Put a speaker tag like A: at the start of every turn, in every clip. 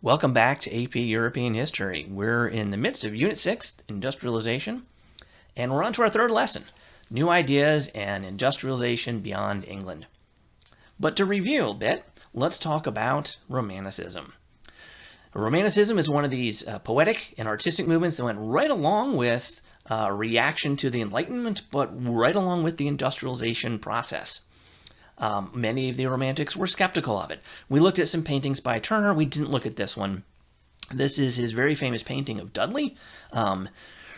A: Welcome back to AP European History. We're in the midst of Unit 6, Industrialization, and we're on to our third lesson, New Ideas and Industrialization Beyond England. But to review a bit, let's talk about Romanticism. Romanticism is one of these poetic and artistic movements that went right along with a reaction to the Enlightenment, but right along with the industrialization process. Many of the Romantics were skeptical of it. We looked at some paintings by Turner. We didn't look at this one. This is his very famous painting of Dudley,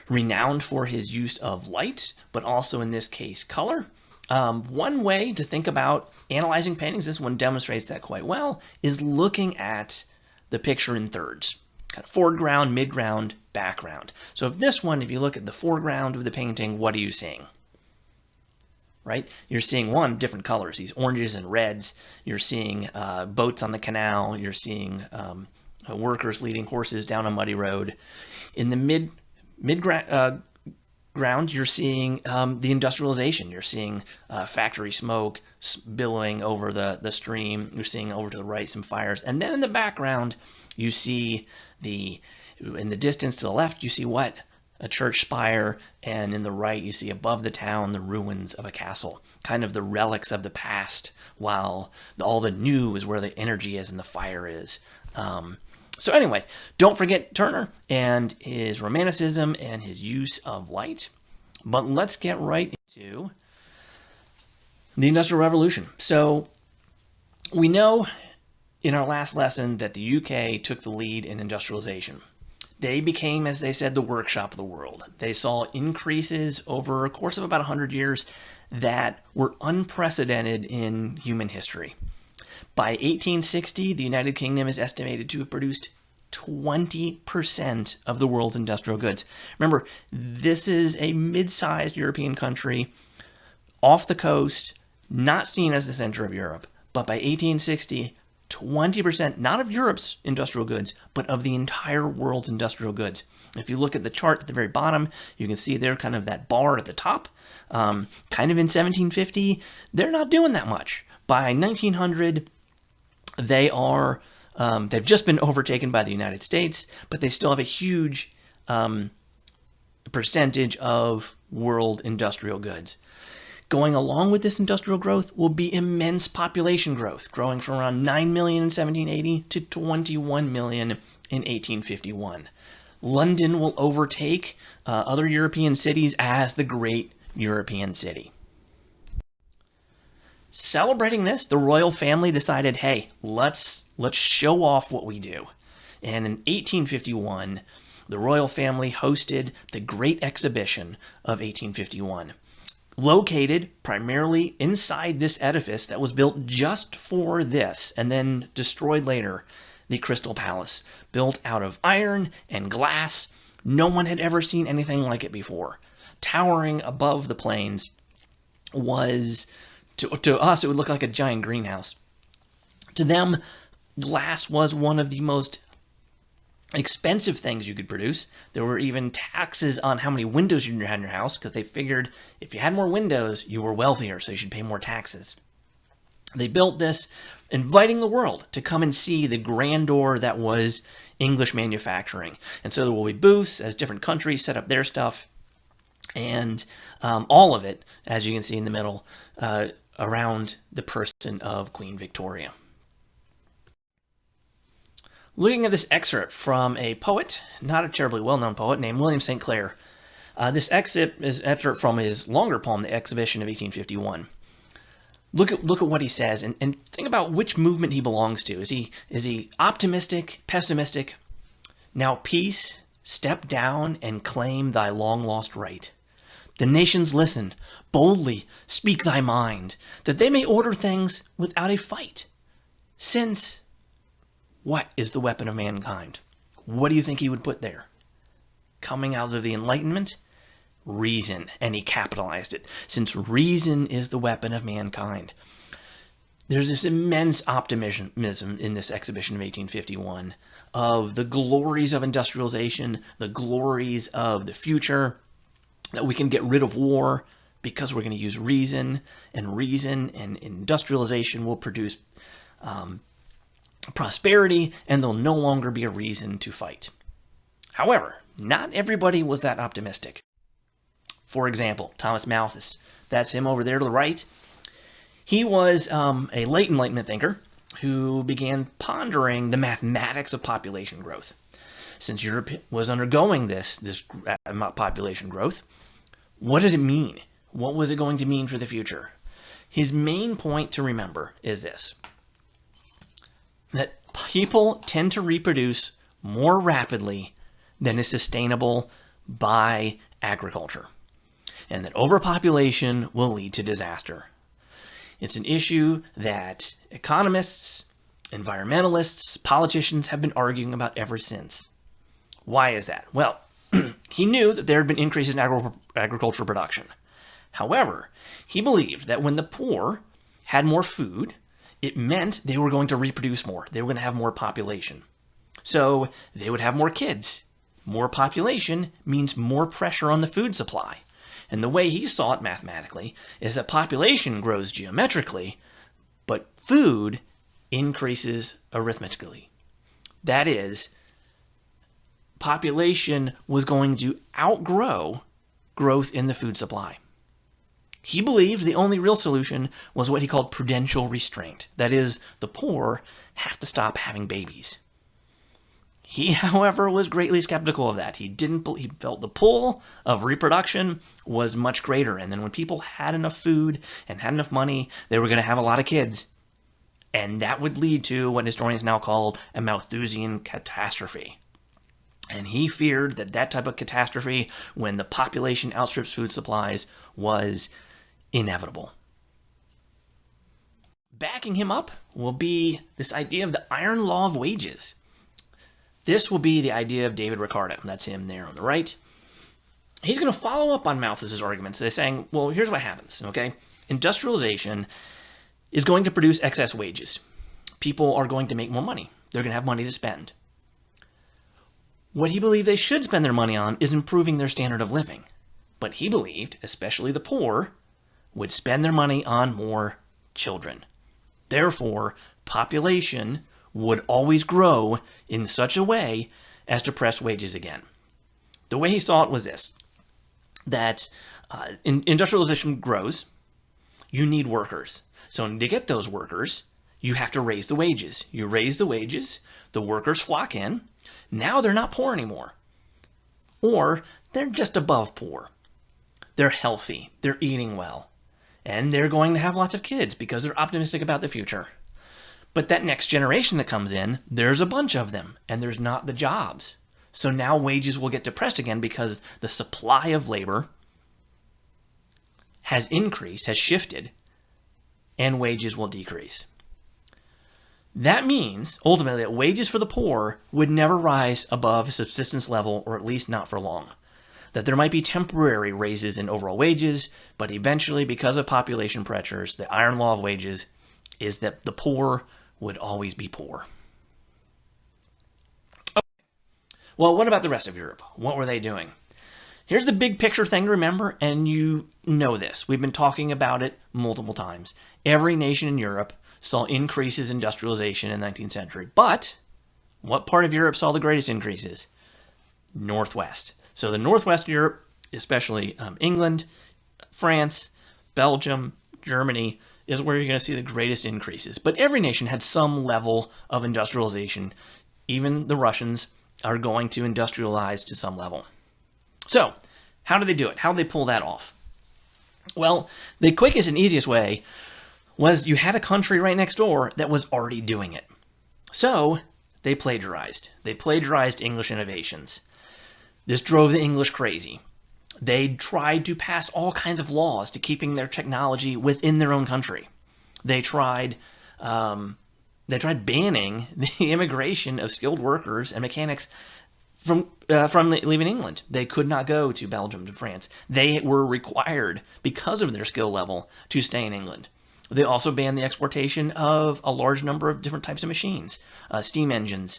A: renowned for his use of light, but also in this case color. One way to think about analyzing paintings, this one demonstrates that quite well, is looking at the picture in thirds. Kind of foreground, midground, background. So if you look at the foreground of the painting, what are you seeing? Right? You're seeing different colors, these oranges and reds. You're seeing boats on the canal. You're seeing workers leading horses down a muddy road. In the ground, you're seeing the industrialization. You're seeing factory smoke billowing over the stream. You're seeing over to the right some fires. And then in the background, you see in the distance to the left, you see what? A church spire, and in the right you see above the town the ruins of a castle, kind of the relics of the past, while all the new is where the energy is and the fire is. So anyway, don't forget Turner and his Romanticism and his use of light. But let's get right into the Industrial Revolution. So we know in our last lesson that the UK took the lead in industrialization. They became, as they said, the workshop of the world. They saw increases over a course of about 100 years that were unprecedented in human history. By 1860, the United Kingdom is estimated to have produced 20% of the world's industrial goods. Remember, this is a mid-sized European country off the coast, not seen as the center of Europe. But by 1860, 20%, not of Europe's industrial goods, but of the entire world's industrial goods. If you look at the chart at the very bottom, you can see there kind of that bar at the top. Kind of in 1750, they're not doing that much. By 1900, they've just been overtaken by the United States, but they still have a huge percentage of world industrial goods. Going along with this industrial growth will be immense population growth, growing from around 9 million in 1780 to 21 million in 1851. London will overtake other European cities as the great European city. Celebrating this, the royal family decided, hey, let's show off what we do. And in 1851, the royal family hosted the Great Exhibition of 1851. Located primarily inside this edifice that was built just for this and then destroyed later, the Crystal Palace, built out of iron and glass. No one had ever seen anything like it before. Towering above the plains was, to us, it would look like a giant greenhouse. To them, glass was one of the most expensive things you could produce. There were even taxes on how many windows you had in your house, because they figured if you had more windows, you were wealthier, so you should pay more taxes. They built this, inviting the world to come and see the grandeur that was English manufacturing. And so there will be booths as different countries set up their stuff, and all of it, as you can see in the middle, around the person of Queen Victoria. Looking at this excerpt from a poet, not a terribly well-known poet, named William St. Clair. This excerpt is an excerpt from his longer poem, The Exhibition of 1851. Look at what he says, and think about which movement he belongs to. Is he optimistic, pessimistic? Now peace, step down and claim thy long-lost right. The nations listen, boldly speak thy mind, that they may order things without a fight. Since what is the weapon of mankind? What do you think he would put there? Coming out of the Enlightenment? Reason. And he capitalized it. Since reason is the weapon of mankind. There's this immense optimism in this exhibition of 1851 of the glories of industrialization, the glories of the future, that we can get rid of war because we're going to use reason and industrialization will produce prosperity, and there'll no longer be a reason to fight. However, not everybody was that optimistic. For example, Thomas Malthus, that's him over there to the right. He was a late Enlightenment thinker who began pondering the mathematics of population growth. Since Europe was undergoing this population growth, what did it mean? What was it going to mean for the future? His main point to remember is this: that people tend to reproduce more rapidly than is sustainable by agriculture, and that overpopulation will lead to disaster. It's an issue that economists, environmentalists, politicians have been arguing about ever since. Why is that? Well, he knew that there had been increases in agricultural production. However, he believed that when the poor had more food, it meant they were going to reproduce more. They were going to have more population. So they would have more kids. More population means more pressure on the food supply. And the way he saw it mathematically is that population grows geometrically, but food increases arithmetically. That is, population was going to outgrow growth in the food supply. He believed the only real solution was what he called prudential restraint. That is, the poor have to stop having babies. He, however, was greatly skeptical of that. He felt the pull of reproduction was much greater. And then when people had enough food and had enough money, they were going to have a lot of kids. And that would lead to what historians now call a Malthusian catastrophe. And he feared that that type of catastrophe, when the population outstrips food supplies, was inevitable. Backing him up will be this idea of the iron law of wages. This will be the idea of David Ricardo. That's him there on the right. He's going to follow up on Malthus's arguments. They're saying, well, here's what happens, okay? Industrialization is going to produce excess wages. People are going to make more money. They're going to have money to spend. What he believed they should spend their money on is improving their standard of living. But he believed, especially the poor, would spend their money on more children. Therefore, population would always grow in such a way as to press wages again. The way he saw it was this, that industrialization grows, you need workers. So to get those workers, you have to raise the wages. You raise the wages, the workers flock in. Now they're not poor anymore. Or they're just above poor. They're healthy, they're eating well, and they're going to have lots of kids because they're optimistic about the future. But that next generation that comes in, there's a bunch of them, and there's not the jobs. So now wages will get depressed again because the supply of labor has increased, has shifted, and wages will decrease. That means, ultimately, that wages for the poor would never rise above subsistence level, or at least not for long. That there might be temporary raises in overall wages, but eventually, because of population pressures, the iron law of wages is that the poor would always be poor. Okay. Well, what about the rest of Europe? What were they doing? Here's the big picture thing to remember, and you know this. We've been talking about it multiple times. Every nation in Europe saw increases in industrialization in the 19th century. But what part of Europe saw the greatest increases? Northwest. So the Northwest Europe, especially England, France, Belgium, Germany, is where you're going to see the greatest increases. But every nation had some level of industrialization. Even the Russians are going to industrialize to some level. So how do they do it? How do they pull that off? Well, the quickest and easiest way was you had a country right next door that was already doing it. So they plagiarized. They plagiarized English innovations. This drove the English crazy. They tried to pass all kinds of laws to keeping their technology within their own country. They tried banning the immigration of skilled workers and mechanics from leaving England. They could not go to Belgium, to France. They were required, because of their skill level, to stay in England. They also banned the exportation of a large number of different types of machines, steam engines,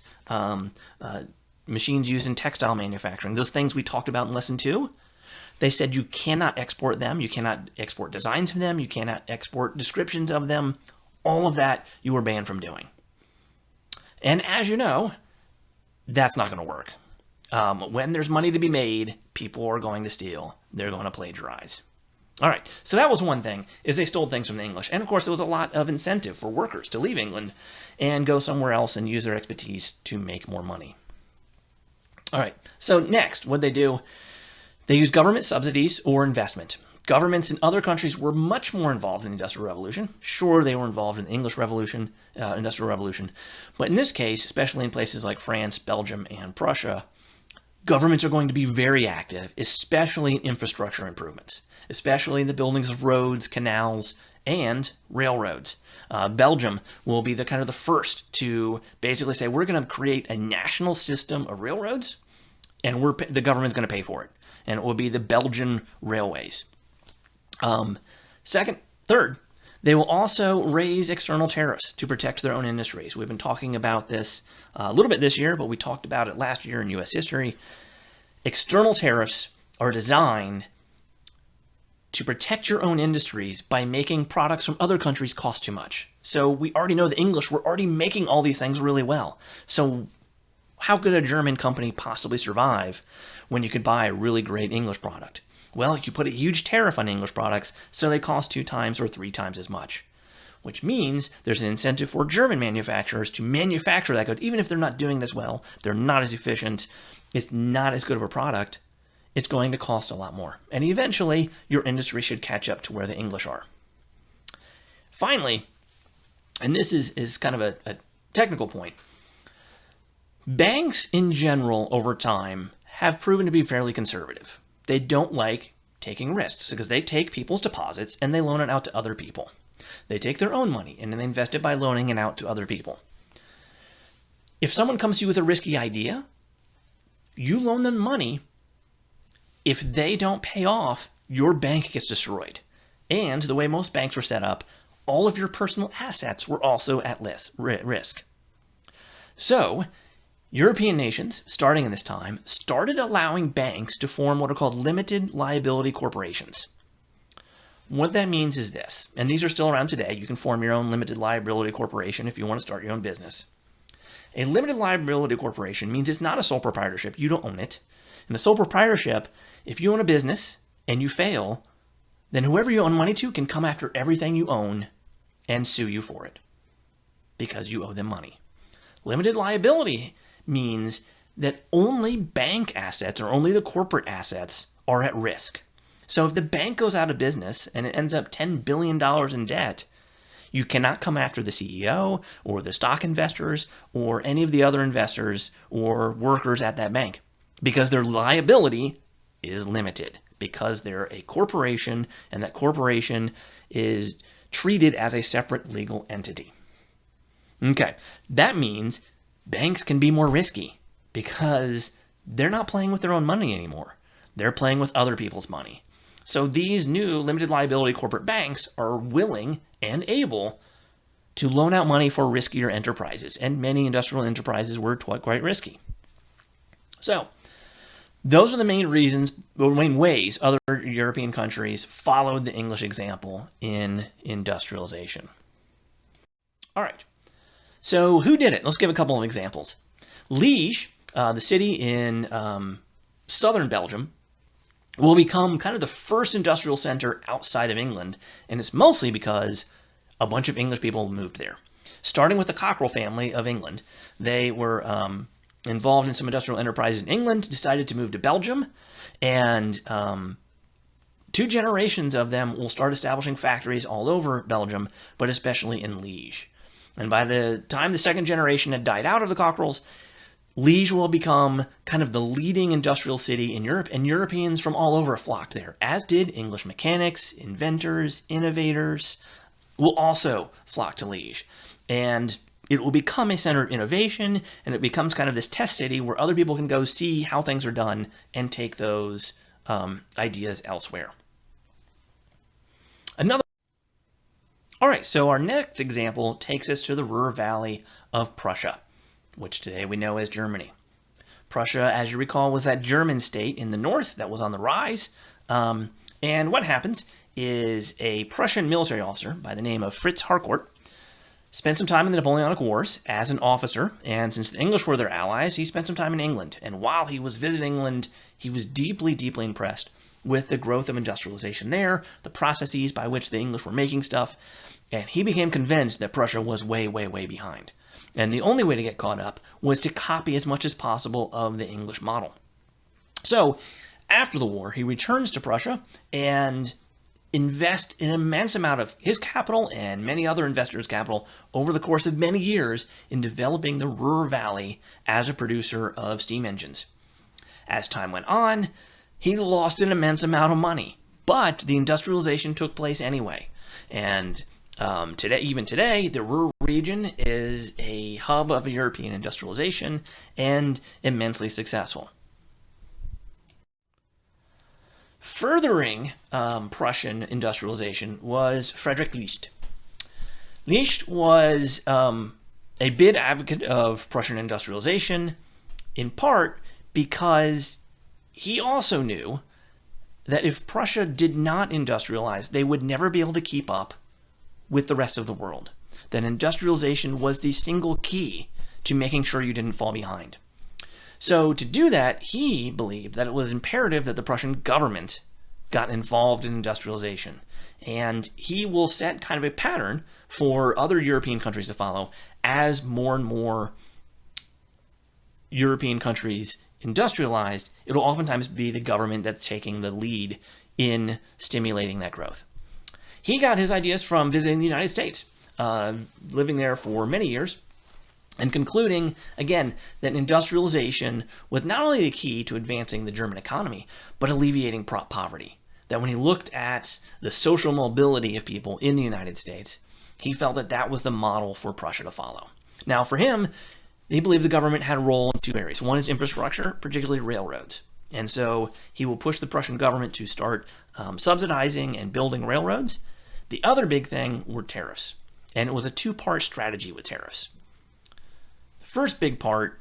A: machines used in textile manufacturing, those things we talked about in lesson 2. They said you cannot export them, you cannot export designs of them, you cannot export descriptions of them. All of that you were banned from doing. And as you know, that's not going to work. When there's money to be made, people are going to steal. They're going to plagiarize. All right, so that was one thing, is they stole things from the English. And of course, there was a lot of incentive for workers to leave England and go somewhere else and use their expertise to make more money. All right, so next, what they do, they use government subsidies or investment. Governments in other countries were much more involved in the Industrial Revolution. Sure, they were involved in the English Revolution, Industrial Revolution, but in this case, especially in places like France, Belgium, and Prussia, governments are going to be very active, especially in infrastructure improvements, especially in the buildings of roads, canals, and railroads. Belgium will be the first to basically say, we're going to create a national system of railroads, and the government's going to pay for it. And it will be the Belgian railways. Third, they will also raise external tariffs to protect their own industries. We've been talking about this a little bit this year, but we talked about it last year in U.S. history. External tariffs are designed to protect your own industries by making products from other countries cost too much. So we already know the English were already making all these things really well. So how could a German company possibly survive when you could buy a really great English product? Well, you put a huge tariff on English products, so they cost 2 times or 3 times as much. Which means there's an incentive for German manufacturers to manufacture that good, even if they're not doing this well, they're not as efficient, it's not as good of a product, it's going to cost a lot more. And eventually, your industry should catch up to where the English are. Finally, and this is kind of a technical point, banks in general over time have proven to be fairly conservative. They don't like taking risks because they take people's deposits and they loan it out to other people. They take their own money and then they invest it by loaning it out to other people. If someone comes to you with a risky idea, you loan them money. If they don't pay off, your bank gets destroyed. And the way most banks were set up, all of your personal assets were also at risk. So, European nations, starting in this time, started allowing banks to form what are called limited liability corporations. What that means is this, and these are still around today. You can form your own limited liability corporation if you want to start your own business. A limited liability corporation means it's not a sole proprietorship. You don't own it. In a sole proprietorship, if you own a business and you fail, then whoever you owe money to can come after everything you own and sue you for it because you owe them money. Limited liability means that only bank assets or only the corporate assets are at risk. So if the bank goes out of business and it ends up $10 billion in debt, you cannot come after the CEO or the stock investors or any of the other investors or workers at that bank because their liability is limited because they're a corporation and that corporation is treated as a separate legal entity. Okay, that means banks can be more risky because they're not playing with their own money anymore. They're playing with other people's money. So these new limited liability corporate banks are willing and able to loan out money for riskier enterprises, and many industrial enterprises were quite risky. So those are the main reasons, or main ways other European countries followed the English example in industrialization. All right. So who did it? Let's give a couple of examples. Liège, the city in southern Belgium, will become kind of the first industrial center outside of England, and it's mostly because a bunch of English people moved there. Starting with the Cockerell family of England, they were involved in some industrial enterprises in England, decided to move to Belgium, and 2 generations of them will start establishing factories all over Belgium, but especially in Liège. And by the time the second generation had died out of the Cockerells, Liège will become kind of the leading industrial city in Europe, and Europeans from all over flocked there, as did English mechanics, inventors, innovators, will also flock to Liège. And it will become a center of innovation, and it becomes kind of this test city where other people can go see how things are done and take those ideas elsewhere. All right, so our next example takes us to the Ruhr Valley of Prussia, which today we know as Germany. Prussia, as you recall, was that German state in the north that was on the rise. And what happens is a Prussian military officer by the name of Fritz Harcourt spent some time in the Napoleonic Wars as an officer, and since the English were their allies, he spent some time in England. And while he was visiting England, he was deeply, deeply impressed with the growth of industrialization there, the processes by which the English were making stuff, and he became convinced that Prussia was way, way, way behind. And the only way to get caught up was to copy as much as possible of the English model. So, after the war, he returns to Prussia and invest an immense amount of his capital and many other investors' capital over the course of many years in developing the Ruhr Valley as a producer of steam engines. As time went on, he lost an immense amount of money, but the industrialization took place anyway. And even today, the Ruhr region is a hub of European industrialization and immensely successful. Furthering Prussian industrialization was Friedrich List. List was a big advocate of Prussian industrialization, in part because he also knew that if Prussia did not industrialize, they would never be able to keep up with the rest of the world. That industrialization was the single key to making sure you didn't fall behind. So to do that, he believed that it was imperative that the Prussian government got involved in industrialization. And he will set kind of a pattern for other European countries to follow as more and more European countries industrialized. It'll oftentimes be the government that's taking the lead in stimulating that growth. He got his ideas from visiting the United States, living there for many years, and concluding, again, that industrialization was not only the key to advancing the German economy, but alleviating poverty. That when he looked at the social mobility of people in the United States, he felt that that was the model for Prussia to follow. Now, for him, he believed the government had a role in two areas. One is infrastructure, particularly railroads. And so he will push the Prussian government to start subsidizing and building railroads. The other big thing were tariffs. And it was a two-part strategy with tariffs. The first big part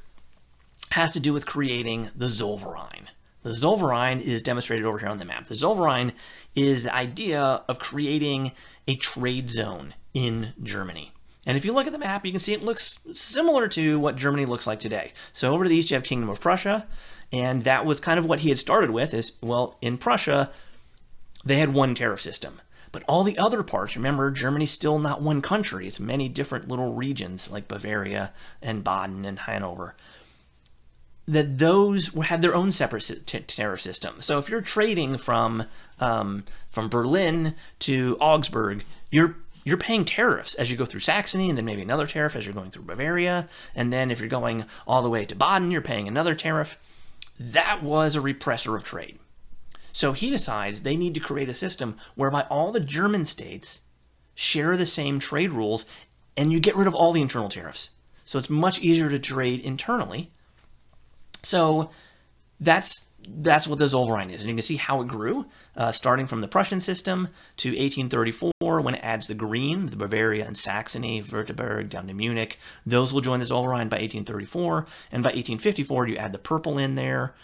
A: has to do with creating the Zollverein. The Zollverein is demonstrated over here on the map. The Zollverein is the idea of creating a trade zone in Germany. And if you look at the map, you can see it looks similar to what Germany looks like today. So over to the east, you have Kingdom of Prussia. And that was kind of what he had started with is, well, in Prussia, they had one tariff system. But all the other parts, remember, Germany's still not one country. It's many different little regions like Bavaria and Baden and Hanover. That those had their own separate tariff system. So if you're trading from Berlin to Augsburg, you're paying tariffs as you go through Saxony, and then maybe another tariff as you're going through Bavaria. And then if you're going all the way to Baden, you're paying another tariff. That was a repressor of trade. So he decides they need to create a system whereby all the German states share the same trade rules, and you get rid of all the internal tariffs. So it's much easier to trade internally. So that's what the Zollverein is. And you can see how it grew, starting from the Prussian system to 1834, when it adds the green, the Bavaria and Saxony, Württemberg, down to Munich. Those will join the Zollverein by 1834. And by 1854, you add the purple in there,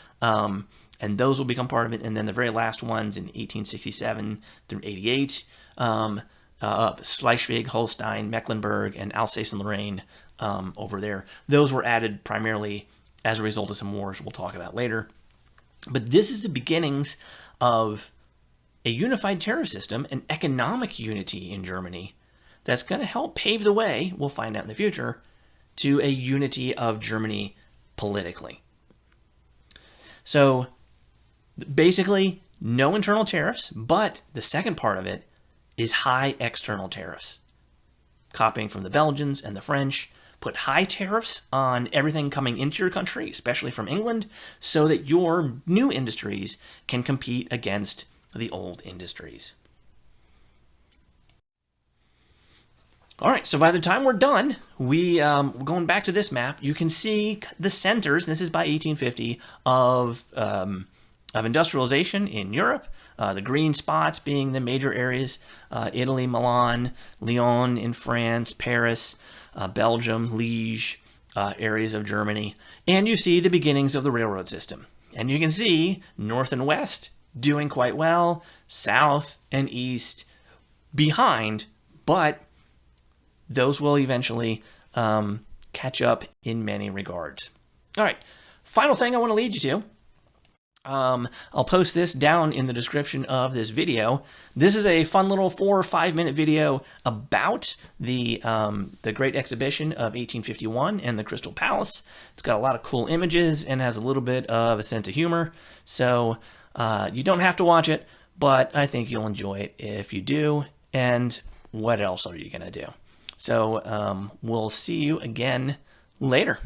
A: and those will become part of it. And then the very last ones in 1867 through 88, Schleswig, Holstein, Mecklenburg, and Alsace and Lorraine over there. Those were added primarily as a result of some wars we'll talk about later. But this is the beginnings of a unified tariff system, an economic unity in Germany that's going to help pave the way, we'll find out in the future, to a unity of Germany politically. So basically, no internal tariffs, but the second part of it is high external tariffs. Copying from the Belgians and the French, put high tariffs on everything coming into your country, especially from England, so that your new industries can compete against the old industries. All right, so by the time we're done, going back to this map, you can see the centers, and this is by 1850, of industrialization in Europe. The green spots being the major areas, Italy, Milan, Lyon in France, Paris, Belgium, Liège, areas of Germany. And you see the beginnings of the railroad system. And you can see north and west doing quite well, south and east behind, but those will eventually catch up in many regards. All right, final thing I want to lead you to. I'll post this down in the description of this video. This is a fun little 4 or 5 minute video about the Great Exhibition of 1851 and the Crystal Palace. It's got a lot of cool images and has a little bit of a sense of humor. So you don't have to watch it, but I think you'll enjoy it if you do. And what else are you going to do? So we'll see you again later.